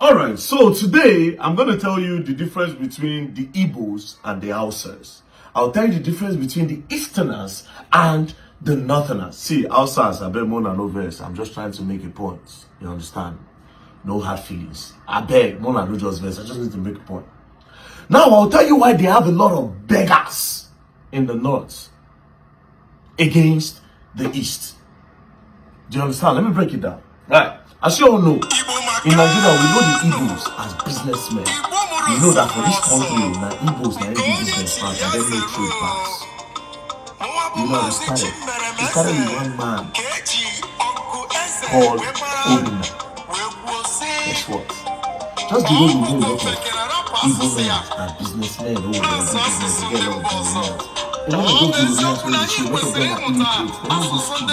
Alright, so today I'm going to tell you the difference between the Igbos and the Hausas. I'll tell you the difference between the Easterners and the Northerners. See, Hausas, I beg more than no verse. I'm just trying to make a point. You understand? No hard feelings. I beg more than no just verse. I just need to make a point. Now, I'll tell you why they have a lot of beggars in the North against the East. Do you understand? Let me break it down. Right. As you all know, in Nigeria, we know the Igbos as businessmen. We know that for this country, the Igbos are every business part and then no trade parts. You know how it started? It started with one man called Obina. Guess what? Just the way we know a lot of Igbo men are businessmen, oh, they're business, they get a lot of billionaires. A lot of those billionaires, when you see, a lot of them are illiterate. They don't go school.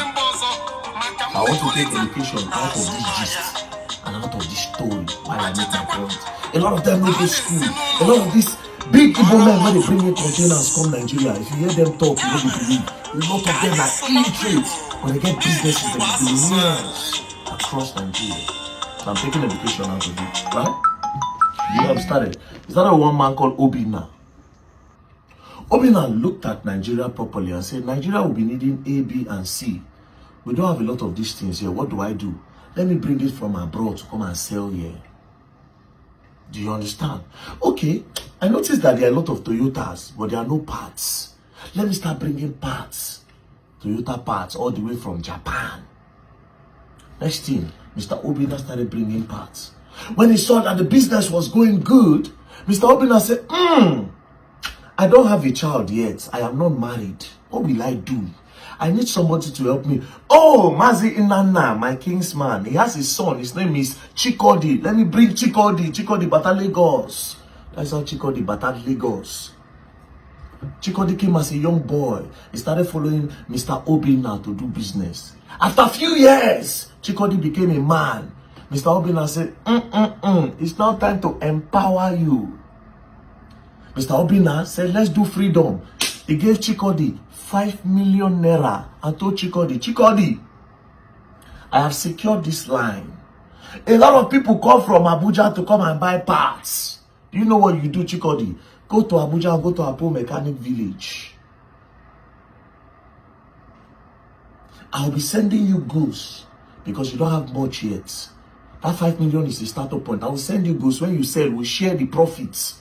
I want to take education out of this gist and out of this story while I make my point. A lot of them don't go school. A lot of these big Igbo men, when they bring in containers come Nigeria, if you hear them talk, you don't believe. A lot of them are illiterate. When they get businesses, they are billionaires across Nigeria. So I'm taking education out of it, right? You know, I've started. Is that one man called Obina? Obina looked at Nigeria properly and said, Nigeria will be needing A, B, and C. We don't have a lot of these things here. What do? Let me bring it from abroad to come and sell here. Do you understand? Okay, I noticed that there are a lot of Toyotas, but there are no parts. Let me start bringing parts. Toyota parts all the way from Japan. Next thing, Mr. Obina started bringing parts. When he saw that the business was going good, Mr. Obina said, I don't have a child yet. I am not married. What will I do? I need somebody to help me. Oh, Mazi Inanna, my kingsman. He has his son. His name is Chikodi. Let me bring Chikodi. Chikodi Bata Lagos. That's how Chikodi Bata Lagos. Chikodi came as a young boy. He started following Mr. Obina to do business. After a few years, Chikodi became a man. Mr. Obina said, it's now time to empower you. Mr. Obina said, let's do freedom. He gave Chikodi 5 million naira and told Chikodi, I have secured this line. A lot of people come from Abuja to come and buy parts. Do you know what you do, Chikodi? Go to Abuja and go to Apo Mechanic Village. I'll be sending you goods because you don't have much yet. That 5 million is the startup point. I will send you goods. When you sell, we'll share the profits.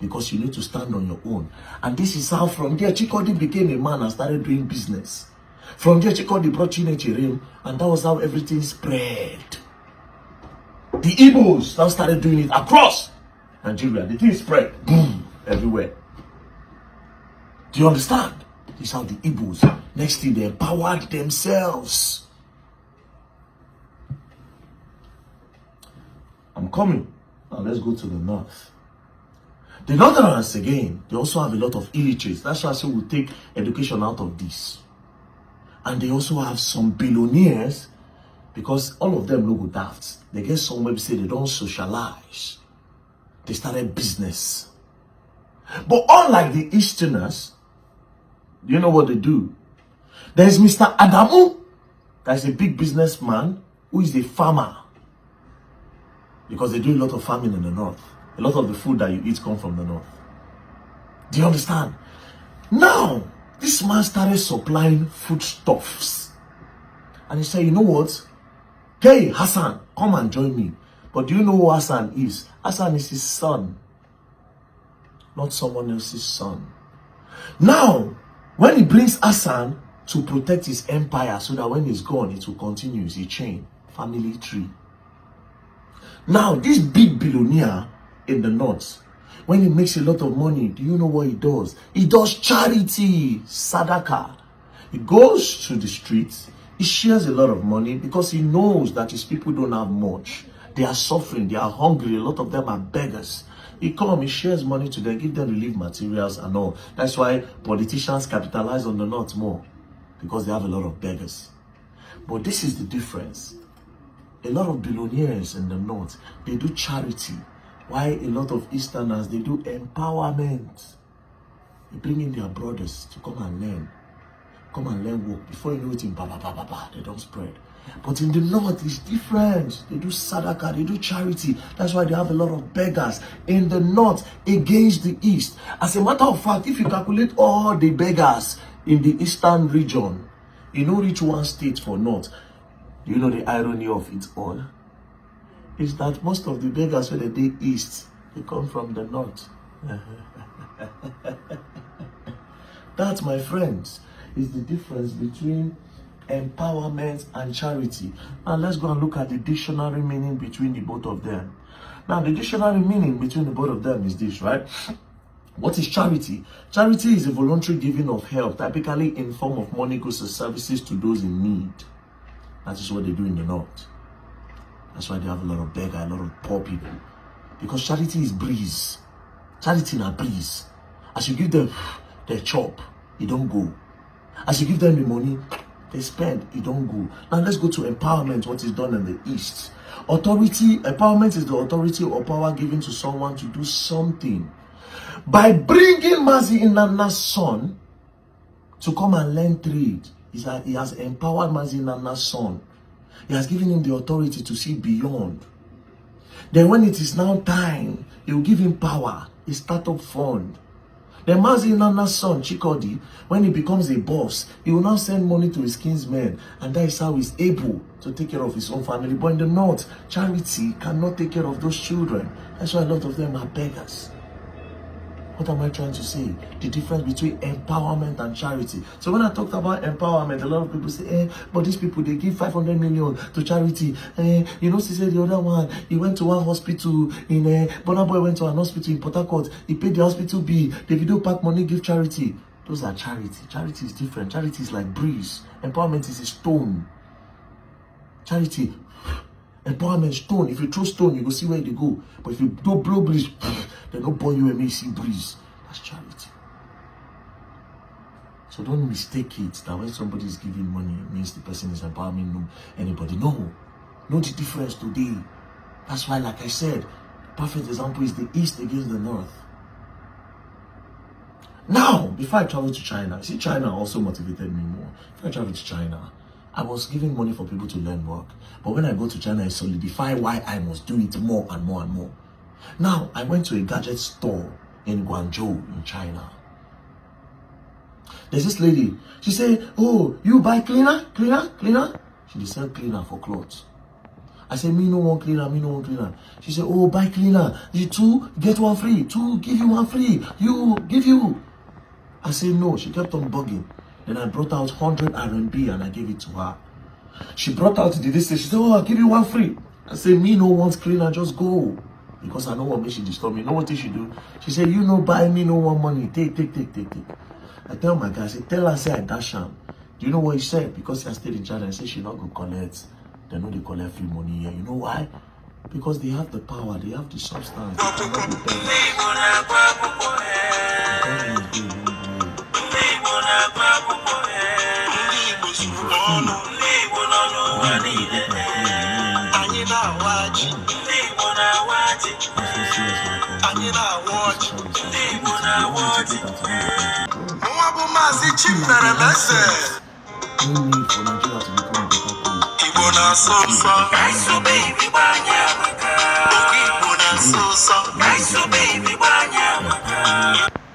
Because you need to stand on your own. And this is how from there Chikodi became a man and started doing business. From there Chikodi brought Chinechirim, and that was how everything spread. The Igbos now started doing it across Nigeria. The thing spread, boom, everywhere. Do you understand? This is how the Igbos, next thing, they empowered themselves. I'm coming. Now let's go to the north. The Northerners, again, they also have a lot of illiterates. That's why I say we'll take education out of this. And they also have some billionaires, because all of them no go daft. They get somewhere to say they don't socialize. They started business. But unlike the Easterners, you know what they do? There's Mr. Adamu, that's a big businessman, who is a farmer. Because they do a lot of farming in the north. A lot of the food that you eat come from the north. Do you understand? Now, this man started supplying foodstuffs. And he said, you know what? Hey, Hassan, come and join me. But do you know who Hassan is? Hassan is his son. Not someone else's son. Now, when he brings Hassan to protect his empire so that when he's gone, it will continue. It's a chain, family tree. Now, this big billionaire in the north, when he makes a lot of money, do you know what he does? He does charity, sadaka. He goes to the streets, he shares a lot of money because he knows that his people don't have much. They are suffering, they are hungry, a lot of them are beggars. He comes, he shares money to them, give them relief materials and all. That's why politicians capitalize on the north more, because they have a lot of beggars. But this is the difference. A lot of billionaires in the north, they do charity. Why a lot of Easterners, they do empowerment. They bring in their brothers to come and learn work. Before you know it, they don't spread. But in the north, it's different. They do sadaka, they do charity. That's why they have a lot of beggars in the north against the east. As a matter of fact, if you calculate all the beggars in the eastern region, you know reach one state for north. Do you know the irony of it all? Is that most of the beggars when they east, they come from the north. That, my friends, is the difference between empowerment and charity. Now let's go and look at the dictionary meaning between the both of them. Now the dictionary meaning between the both of them is this, right? What is charity? Charity is a voluntary giving of help, typically in form of money, goods, or services to those in need. That is what they do in the north. That's why they have a lot of beggar, a lot of poor people. Because charity is breeze. Charity na breeze. As you give them their chop, it don't go. As you give them the money, they spend, it don't go. Now let's go to empowerment, what is done in the east. Authority, empowerment is the authority or power given to someone to do something. By bringing Mazi Inanna's son to come and learn trade, he has empowered Mazi Inanna's son. He has given him the authority to see beyond. Then when it is now time, he will give him power, a startup fund. Then Mazi Inanna's son, Chikodi, when he becomes a boss, he will now send money to his kinsmen, and that is how he's able to take care of his own family. But in the north, charity cannot take care of those children. That's why a lot of them are beggars. What am I trying to say? The difference between empowerment and charity. So when I talked about empowerment, a lot of people say, but these people, they give 500 million to charity. You know, she said the other one, he went to one hospital in, Burna Boy went to an hospital in Port Harcourt. He paid the hospital bill. The video pack money, give charity. Those are charity. Charity is different. Charity is like breeze. Empowerment is a stone. Charity, empowerment stone. If you throw stone, you go see where they go. But if you don't blow breeze, they don't burn you and make you see breeze. That's charity. So don't mistake it that when somebody is giving money, it means the person is empowering anybody. No. Know the difference today. That's why, like I said, the perfect example is the East against the North. Now, before I traveled to China, see, China also motivated me more. Before I traveled to China, I was giving money for people to learn work. But when I go to China, I solidify why I must do it more and more and more. Now, I went to a gadget store in Guangzhou in China. There's this lady. She said, oh, you buy cleaner? She dey sell cleaner for clothes. I said, me no want cleaner. She said, oh, buy cleaner. You two, get one free. Two, give you one free. You, give you. I said, no. She kept on bugging. Then I brought out 100 RMB and I gave it to her. She brought out the list. She said, oh, I'll give you one free. I said, me no want cleaner, just go. Because I know what makes she disturb me. You know what she do? She said, you no buy me no want money. Take. I tell my guy, I said, tell her, say I dash am. Do you know what he said? Because he has stayed in China, I said she not go collect. They know they collect free money here. You know why? Because they have the power, they have the substance. They cannot be better.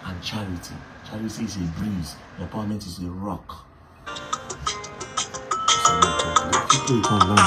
And charity. Charity is a breeze. Empowerment is a rock. So people you can learn.